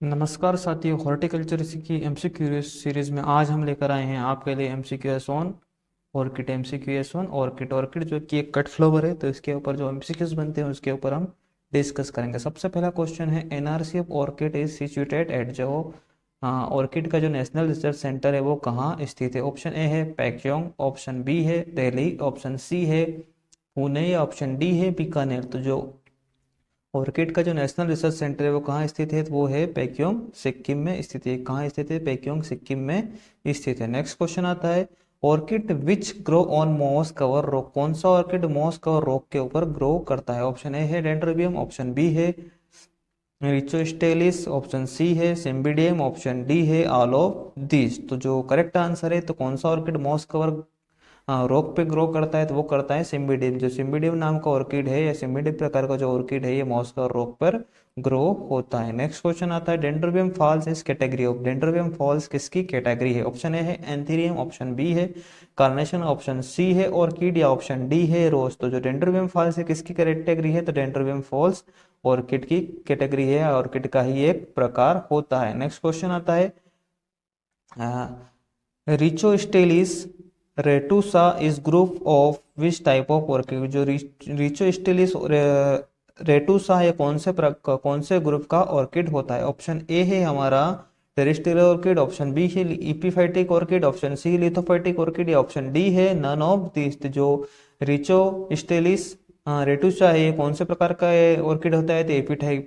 नमस्कार साथियों, हॉर्टिकल्चर की MCQ सीरीज में आज हम लेकर आए हैं आपके लिए MCQs on orchid. MCQs on orchid. Orchid जो कि एक कट फ्लावर है, तो इसके ऊपर जो MCQs बनते हैं उसके ऊपर हम डिस्कस करेंगे। सबसे पहला क्वेश्चन है, NRC of orchid is situated at जो ऑर्किड का जो नेशनल रिसर्च सेंटर है वो कहाँ स्थित है। ऑप्शन ए है पैक्योंग, ऑप्शन बी है दिल्ली, ऑप्शन सी है पुणे, या ऑप्शन डी है बीकानेर। तो जो ऑर्किड का जो नेशनल रिसर्च सेंटर है वो कहाँ स्थित है, तो वो है पैक्योंग सिक्किम में स्थित है। कहाँ स्थित है? पैक्योंग सिक्किम में स्थित है। नेक्स्ट क्वेश्चन आता है, orchid which grow on moss cover rock. कौन सा ऑर्किड मॉस कवर रॉक के ऊपर ग्रो करता है। ऑप्शन ए है डेंड्रोबियम, ऑप्शन बी है रिचोस्टेलिस, ऑप्शन सी है सिम्बिडियम, ऑप्शन डी है ऑल ऑफ दिस। तो जो करेक्ट आंसर है, तो कौन सा ऑर्किड मॉस कवर रॉक पे ग्रो करता है, तो वो करता है सिम्बिडियम। जो सिम्बिडियम नाम का ऑर्किड है या सिम्बिडियम प्रकार का जो ऑर्किड है ये मॉस्को रॉक पर ग्रो होता है। नेक्स्ट क्वेश्चन आता है, डेंड्रोबियम फॉल्स इस कैटेगरी ऑफ। डेंड्रोबियम फॉल्स किसकी कैटेगरी है। ऑप्शन ए है एंथीरियम, ऑप्शन बी है कार्नेशन, ऑप्शन सी है ऑर्किड, या ऑप्शन डी है रोज। तो जो डेंड्रोबियम फॉल्स है किसकी कैटेगरी है, तो डेंड्रोबियम फॉल्स ऑर्किड की कैटेगरी है, ऑर्किड का ही एक प्रकार होता है। नेक्स्ट क्वेश्चन आता है, Rhynchostylis retusa is group of which type of orchid. जो रिचोस्टेलिस रेटुसा है कौन से ग्रुप का ऑर्किड होता है। ऑप्शन ए है हमारा टेरेस्ट्रियल ऑर्किड, ऑप्शन बी है इपीफाइटिक ऑर्किड, ऑप्शन सी लिथोफाइटिक ऑर्किड, या ऑप्शन डी है नन ऑफ दिस। जो रिचोस्टेलिस रेटुसा है ये कौन से प्रकार का ऑर्किड होता है, तो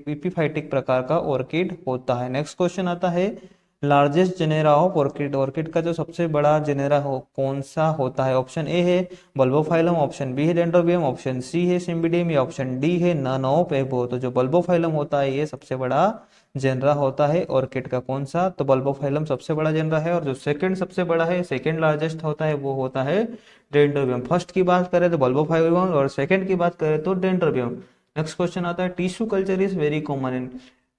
एपीफाइटिक प्रकार का ऑर्किड होता है। नेक्स्ट क्वेश्चन आता है, largest genera of orchid. Orchid का जो सबसे बड़ा जेनेरा हो कौन सा होता है। ऑप्शन ए है बल्बोफाइलम, ऑप्शन बी है डेंड्रोबियम, ऑप्शन सी है सिम्बिडियम, या ऑप्शन डी है नन ऑफ एबो। तो जो बल्बोफाइलम होता है ये सबसे बड़ा जेनरा होता है ऑर्किड का। कौन सा, तो बल्बोफाइलम सबसे बड़ा जेनरा है। और जो सेकंड सबसे बड़ा है, सेकंड लार्जेस्ट होता है, वो होता है डेंड्रोबियम। फर्स्ट की बात करें तो बल्बोफाइलम, और सेकंड की बात करें तो डेंड्रोबियम। नेक्स्ट क्वेश्चन आता है, tissue culture is very common in.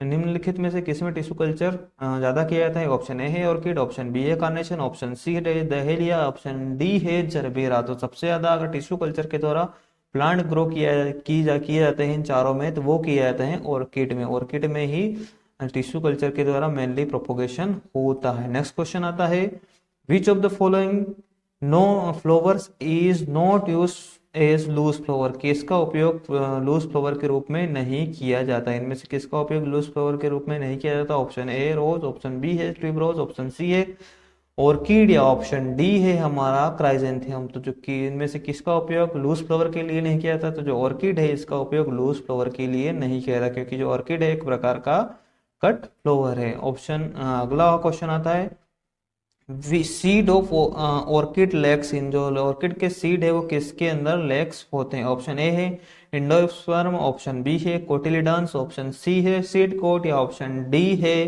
निम्नलिखित में से किसमें टिश्यू कल्चर ज्यादा किया जाता है। ऑप्शन ए है ऑर्किड, ऑप्शन बी है कार्नेशन, ऑप्शन सी है दहेलिया, ऑप्शन डी है जरबेरा। तो सबसे ज्यादा अगर टिश्यू कल्चर के द्वारा प्लांट ग्रो किए जाते हैं इन चारों में, तो वो किए जाते हैं ऑर्किड में। ऑर्किड में ही टिश्यू कल्चर के द्वारा मेनली प्रोपोगेशन होता है। नेक्स्ट क्वेश्चन आता है, which of the following no flowers is not use as loose flower. किसका उपयोग लूज फ्लावर के रूप में नहीं किया जाता। इनमें से किसका उपयोग लूज फ्लावर के रूप में नहीं किया जाता। Option A rose, option B है ट्यूबरोज, ऑप्शन सी है ऑर्किड, या ऑप्शन डी है हमारा क्राइजेंथियम। तो जो कि इनमें से किसका उपयोग लूज फ्लावर के लिए नहीं किया जाता, तो जो ऑर्किड है इसका उपयोग लूज फ्लावर के लिए नहीं किया जाता, क्योंकि जो ऑर्किड है एक प्रकार का कट फ्लावर है। अगला क्वेश्चन आता है, seed of orchid legs in. जो ऑर्किड के सीड है वो किसके अंदर लेग्स होते हैं। ऑप्शन ए है एंडोस्पर्म, ऑप्शन बी है कोटिलिडन्स, ऑप्शन सी है सीड कोट, या ऑप्शन डी है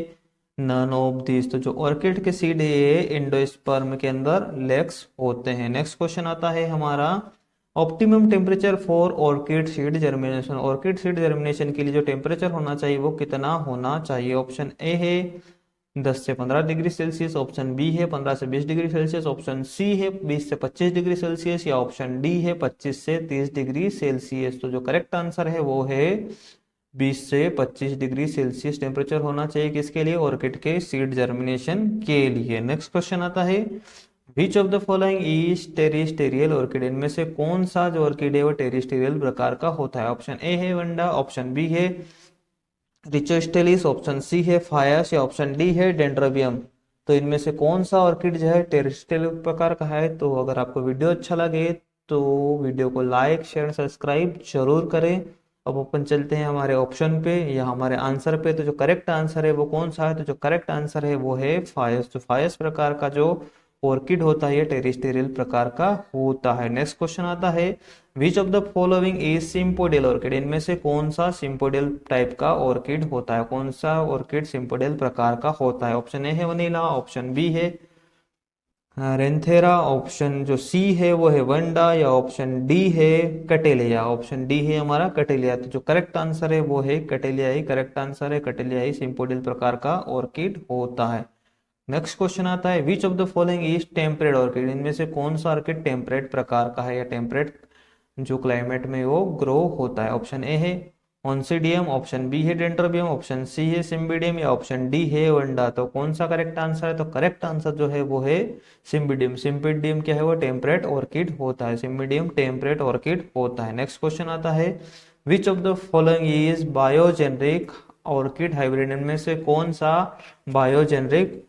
नन ऑफ दिस। तो जो ऑर्किड के सीड है ये एंडोस्पर्म के अंदर लेग्स होते हैं। नेक्स्ट क्वेश्चन आता है हमारा, optimum temperature for orchid seed germination. Orchid seed germination के लिए जो टेम्परेचर होना चाहिए वो कितना होना चाहिए। ऑप्शन ए है 10 से 15 डिग्री सेल्सियस, ऑप्शन बी है 15 से 20 डिग्री सेल्सियस, ऑप्शन सी है 20 से 25 डिग्री सेल्सियस, या ऑप्शन डी है 25 से 30 डिग्री सेल्सियस। तो जो करेक्ट आंसर है वो है 20 से 25 डिग्री सेल्सियस टेम्परेचर होना चाहिए किसके लिए, ऑर्किड के सीड जर्मिनेशन के लिए। नेक्स्ट क्वेश्चन आता है, which of the following is terrestrial orchid. इनमें से कौन सा जो ऑर्किड है वो टेरिस्टेरियल प्रकार का होता है। ऑप्शन ए है वंडा, ऑप्शन बी है रिचोस्टेलिस, ऑप्शन सी है फायस, या ऑप्शन डी है डेंड्रोबियम। तो इनमें से कौन सा ऑर्किड जो है टेरेस्ट्रियल प्रकार का है। तो अगर आपको वीडियो अच्छा लगे तो वीडियो को लाइक शेयर सब्सक्राइब जरूर करें। अब अपन चलते हैं हमारे ऑप्शन पे या हमारे आंसर पे। तो जो करेक्ट आंसर है वो कौन सा है, तो जो करेक्ट आंसर है वो है फायस। जो फायस प्रकार का जो ऑर्किड होता है ये टेरेस्ट्रियल प्रकार का होता है। नेक्स्ट क्वेश्चन आता है, which of the following is sympodial orchid. इनमें से कौन सा सिम्पोडियल टाइप का ऑर्किड होता है। कौन सा ऑर्किड सिम्पोडियल प्रकार का होता है। ऑप्शन ए है वनीला, ऑप्शन बी है रेंथेरा, ऑप्शन जो सी है वो है वंडा, या ऑप्शन डी है कटेलिया। ऑप्शन डी है हमारा कटेलिया। तो जो करेक्ट आंसर है वो है कटेलिया ही करेक्ट आंसर है। कटेलिया ही सिम्पोडियल प्रकार का ऑर्किड होता है। नेक्स्ट क्वेश्चन आता है, which of the following is temperate orchid. इनमें से कौन सा ऑर्किड टेम्परेट प्रकार का है या टेम्परेट जो क्लाइमेट में वो ग्रो होता है। ऑप्शन ए है ऑन्सिडियम, ऑप्शन बी है डेंड्रोबियम, ऑप्शन सी है सिम्बिडियम या ऑप्शन डी है वंडा। तो कौन सा करेक्ट आंसर है? तो करेक्ट आंसर जो है वो है सिम्बिडियम। सिम्बिडियम क्या है? वो टेम्परेट ऑर्किड होता है। सिम्बिडियम टेम्परेट ऑर्किड होता है। नेक्स्ट क्वेश्चन आता है which of the following is bigeneric orchid hybrid. इनमें से कौन सा बायोजेनरिक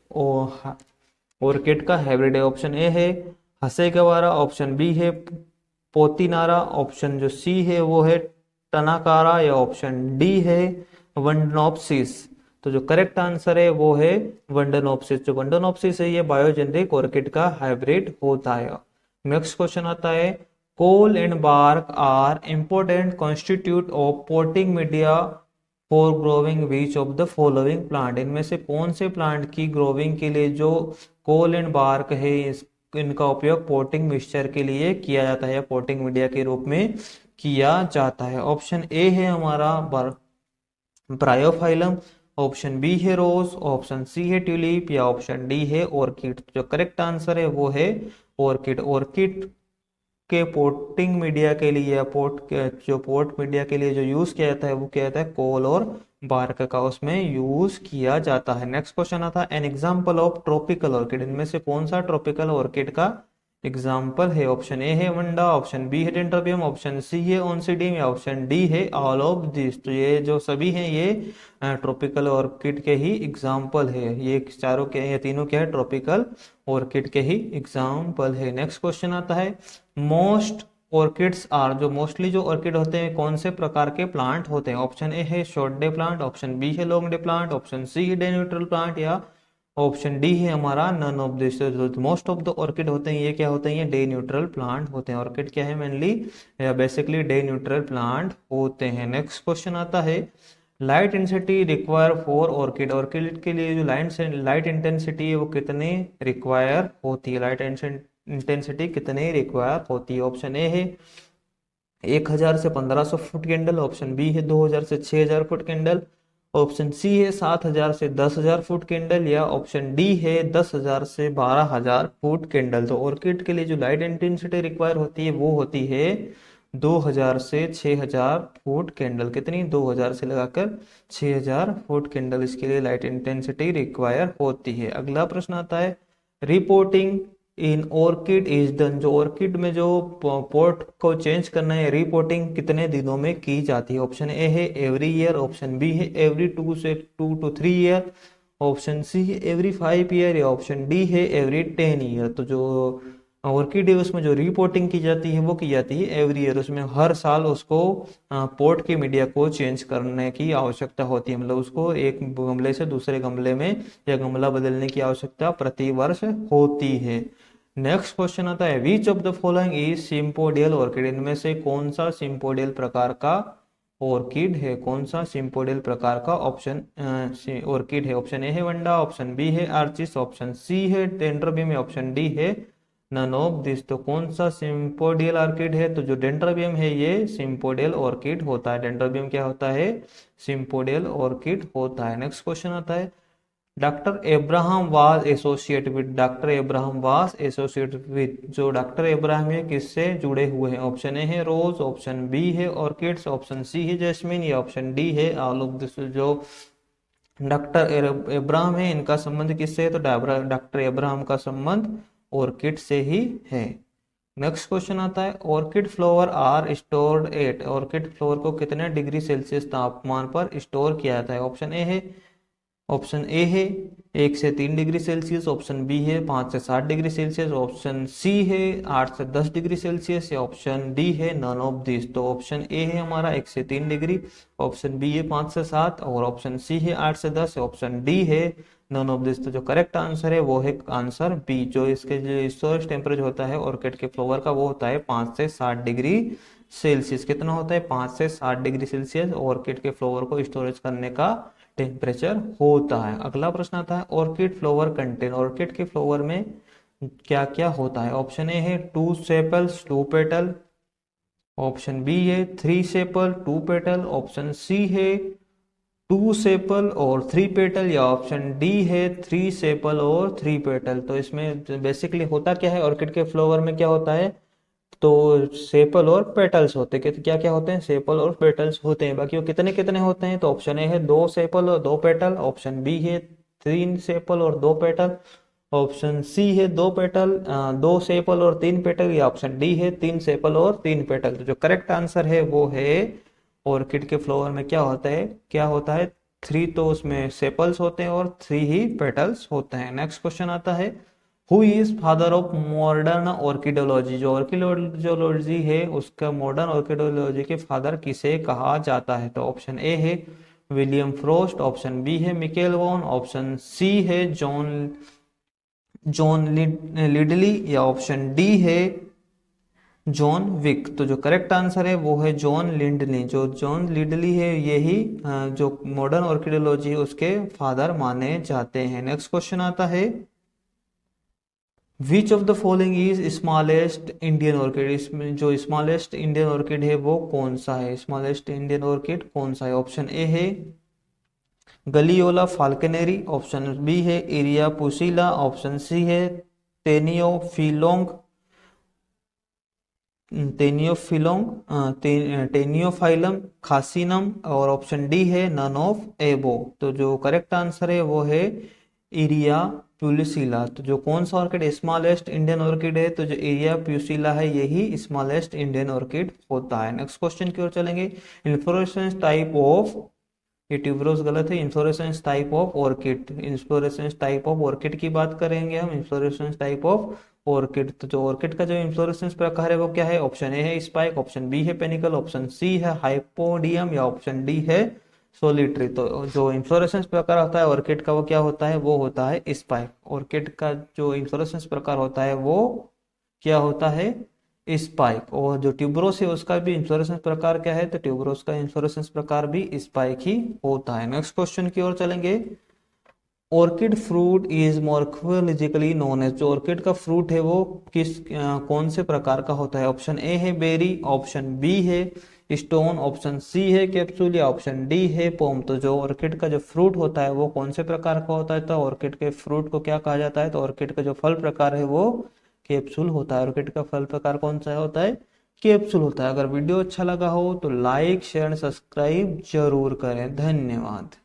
ऑर्किड का हाइब्रिड है? ऑप्शन ए है हसेगवारा, ऑप्शन बी है पोतिनारा, ऑप्शन जो सी है वो है टनाकारा या ऑप्शन डी है वंडनोप्सिस। तो जो करेक्ट आंसर है वो है वंडनोप्सिस। जो वंडनोप्सिस है ये बायोजेनरिक ऑर्किड का हाइब्रिड होता है। नेक्स्ट क्वेश्चन आता है coal and bark are important constituent of potting media for growing which of the following plant. इनमें से कौन से प्लांट की ग्रोविंग के लिए जो कोल एंड बार्क है इनका उपयोग पोटिंग मिक्सचर के लिए किया जाता है या पोटिंग मीडिया के रूप में किया जाता है? ऑप्शन ए है हमारा ब्रायोफाइलम, ऑप्शन बी है रोज, ऑप्शन सी है ट्यूलिप या ऑप्शन डी है ऑर्किड। जो करेक्ट आंसर है वो है ऑर्किड। ऑर्किड के पोटिंग मीडिया के लिए या पोट मीडिया के लिए जो यूज किया जाता है वो किया जाता है कोल और बार्क का उसमें यूज किया जाता है। नेक्स्ट क्वेश्चन आता है an example of tropical orchid. इनमें से कौन सा ट्रॉपिकल ऑर्किड का एग्जाम्पल है? ऑप्शन ए है वंडा, ऑप्शन बी है डेंड्रोबियम, ऑप्शन सी है ऑन्सिडियम या ऑप्शन डी है ऑल ऑफ दिस। तो ये जो सभी हैं ये ट्रॉपिकल ऑर्किड के ही एग्जाम्पल है। ये चारों के ये तीनों क्या है? ट्रॉपिकल ऑर्किड के ही एग्जाम्पल है। नेक्स्ट क्वेश्चन आता है मोस्ट ऑर्किड्स आर। जो मोस्टली जो ऑर्किड होते हैं कौन से प्रकार के प्लांट होते हैं? ऑप्शन ए है short day plant, option B है long day plant, option C है डे न्यूट्रल प्लांट या ऑप्शन डी है हमारा none of this. Most of the orchid होते हैं ये क्या होते हैं? ये डे न्यूट्रल प्लांट होते हैं। ऑर्किड क्या है? Mainly basically day neutral plant होते हैं। नेक्स्ट क्वेश्चन आता है light intensity require for orchid. Orchid के लिए जो लाइट इंटेंसिटी है वो कितने रिक्वायर होती है? लाइट इंटेंसिटी कितने रिक्वायर होती है? ऑप्शन ए है 1000 से 1500 फुट कैंडल, ऑप्शन बी है 2000 से 6000 फुट कैंडल, ऑप्शन सी है 7000 से 10000 फुट कैंडल या ऑप्शन डी है 10000 से 12000 फुट कैंडल। तो ऑर्किड के लिए जो लाइट इंटेंसिटी रिक्वायर होती है वो होती है 2000 से 6000 फुट कैंडल। कितनी? 2000 से लगाकर 6000 फुट कैंडल इसके लिए लाइट इंटेंसिटी रिक्वायर होती है। अगला प्रश्न आता है reporting in orchid is done. जो ऑर्किड में जो पोर्ट को चेंज करना है रिपोर्टिंग कितने दिनों में की जाती है? ऑप्शन ए है एवरी ईयर, ऑप्शन बी है every 2 to 3 year, option C है एवरी 5 ईयर या ऑप्शन डी है एवरी 10 ईयर। तो जो ऑर्किड है उसमें जो रिपोर्टिंग की जाती है वो की जाती है एवरी ईयर। उसमें हर साल उसको पोर्ट के मीडिया को चेंज करने की आवश्यकता होती है। मतलब उसको एक गमले से दूसरे गमले में या गमला बदलने की आवश्यकता प्रति वर्ष होती है। नेक्स्ट क्वेश्चन आता है which of the following is sympodial orchid. इनमें से कौन सा सिम्पोडियल प्रकार का ऑर्किड है? कौन सा सिम्पोडियल प्रकार का ऑप्शन ऑर्किड है? ऑप्शन ए है वंडा, ऑप्शन बी है आर्चिस, ऑप्शन सी है डेंड्रोबियम, ऑप्शन डी है नन ऑफ दिस। तो कौन सा सिम्पोडियल ऑर्किड है? तो जो डेंड्रोबियम है ये सिम्पोडियल ऑर्किड होता है। डेंड्रोबियम क्या होता है? सिम्पोडियल ऑर्किड होता है। नेक्स्ट क्वेश्चन आता है doctor Abraham was associate with. Doctor Abraham was associate with. जो डॉक्टर एब्राहम है किससे जुड़े हुए हैं? ऑप्शन ए है रोज, ऑप्शन बी है ऑर्किड्स, ऑप्शन सी है जैस्मिन या ऑप्शन डी है ऑल ऑफ दिस। जो डॉक्टर एब्राहम है इनका संबंध किससे है? तो डॉक्टर एब्राहम का संबंध ऑर्किड से ही है। नेक्स्ट क्वेश्चन आता है orchid flower are stored at. Orchid flower को कितने डिग्री सेल्सियस तापमान पर स्टोर किया जाता है? ऑप्शन ए है 1 से 3 डिग्री सेल्सियस, ऑप्शन बी है 5 से 7 डिग्री सेल्सियस, ऑप्शन सी है 8 से 10 डिग्री सेल्सियस या ऑप्शन डी है नन ऑफ दिस। तो ऑप्शन ए है हमारा 1 से 3 डिग्री, ऑप्शन बी है 5 से 7 और ऑप्शन सी है 8 से 10, ऑप्शन डी है नन ऑफ दिस। तो जो करेक्ट आंसर है वो है आंसर बी। जो इसके जो स्टोरेज टेम्परेचर होता है ऑर्किड के फ्लावर का वो होता है 5 से 7 डिग्री सेल्सियस। कितना होता है? 5 से 7 डिग्री सेल्सियस ऑर्किड के फ्लावर को स्टोरेज करने का टेम्परेचर होता है। अगला प्रश्न आता है ऑर्किड फ्लावर कंटेन। ऑर्किड के फ्लावर में क्या क्या होता है? ऑप्शन ए है 2 सेपल्स 2 पेटल, ऑप्शन बी है 3 सेपल 2 पेटल, ऑप्शन सी है 2 सेपल और 3 पेटल या ऑप्शन डी है 3 सेपल और 3 पेटल। तो इसमें बेसिकली होता क्या है? ऑर्किड के फ्लावर में क्या होता है? तो सेपल और पेटल्स होते हैं, क्या क्या होते हैं, सेपल और पेटल्स होते हैं। बाकी वो कितने कितने होते हैं, तो ऑप्शन ए है 2 सेपल और 2 पेटल, ऑप्शन बी है 3 सेपल और 2 पेटल, ऑप्शन सी है 2 पेटल 2 सेपल और 3 पेटल, या ऑप्शन डी है 3 सेपल और 3 पेटल। तो जो करेक्ट आंसर है वो है ऑर्किड के फ्लावर में क्या होता है, क्या होता है 3, तो उसमें सेपल्स होते हैं और 3 ही पेटल्स होते हैं। नेक्स्ट क्वेश्चन आता है, who is father of modern orchidology. जो ऑर्किडोलॉजी है उसका मॉडर्न ऑर्किडोलॉजी के फादर किसे कहा जाता है, तो ऑप्शन ए है विलियम फ्रोस्ट, ऑप्शन बी है मिकेल वॉन, ऑप्शन सी है जॉन जॉन लिडली, या ऑप्शन डी है जॉन विक। तो जो करेक्ट आंसर है वो है जॉन लिंडली। जो जॉन लिडली है यही जो मॉडर्न ऑर्किडोलॉजी है उसके फादर माने जाते हैं। नेक्स्ट क्वेश्चन आता है, which of the following is smallest Indian orchid. इसमें जो स्मॉलेस्ट इंडियन ऑर्किड है वो कौन सा है, स्मॉलेस्ट इंडियन ऑर्किड कौन सा है। ऑप्शन ए है गलियोला फाल्कनेरी, ऑप्शन बी है एरिया पुसीला, ऑप्शन सी है टेनियोफिलोंग टेनियोफिलोंग टेनियोफाइलम खासिनम, और ऑप्शन डी है नन ऑफ एबो। तो जो करेक्ट आंसर है वो है एरिया प्यूलिसिला। तो जो कौन सा ऑर्किड स्मॉलेस्ट इंडियन ऑर्किड है, तो जो एरिया प्यूसिला है यही स्मॉलेस्ट इंडियन ऑर्किड होता है। नेक्स्ट क्वेश्चन की ओर चलेंगे, इन्फ्लोरेसेंस टाइप ऑफ, ये ट्यूबरोस गलत है, inflorescence type of orchid, inflorescence type of orchid की बात करेंगे हम, इन्फ्लोरेसेंस टाइप ऑफ ऑर्किड। तो जो ऑर्किड का जो इन्फ्लोरेसेंस प्रकार है वो क्या है, ऑप्शन ए है स्पाइक, ऑप्शन बी है पेनिकल, ऑप्शन सी है हाइपोडियम, या ऑप्शन डी है सोलिटरी। तो जो इन्फ्लोरेसेंस प्रकार होता है ऑर्किड का वो क्या होता है, वो होता है स्पाइक। ऑर्किड का जो इन्फ्लोरेसेंस प्रकार होता है वो क्या होता है, स्पाइक। और जो ट्यूबरोस है उसका भी इन्फ्लोरेसेंस प्रकार क्या है, तो ट्यूबरोस का इन्फ्लोरेसेंस प्रकार भी स्पाइक ही होता है। नेक्स्ट क्वेश्चन की ओर चलेंगे, orchid fruit is morphologically known as. जो ऑर्किड का फ्रूट है वो कौन से प्रकार का होता है। ऑप्शन ए है बेरी, ऑप्शन बी है स्टोन, ऑप्शन सी है कैप्सूल, या ऑप्शन डी है पोम। तो जो ऑर्किड का जो फ्रूट होता है वो कौन से प्रकार का होता है, तो ऑर्किड के फ्रूट को क्या कहा जाता है, तो ऑर्किड का जो फल प्रकार है वो कैप्सूल होता है। ऑर्किड का फल प्रकार कौन सा होता है, कैप्सूल होता है। अगर वीडियो अच्छा लगा हो तो लाइक शेयर सब्सक्राइब जरूर करें। धन्यवाद।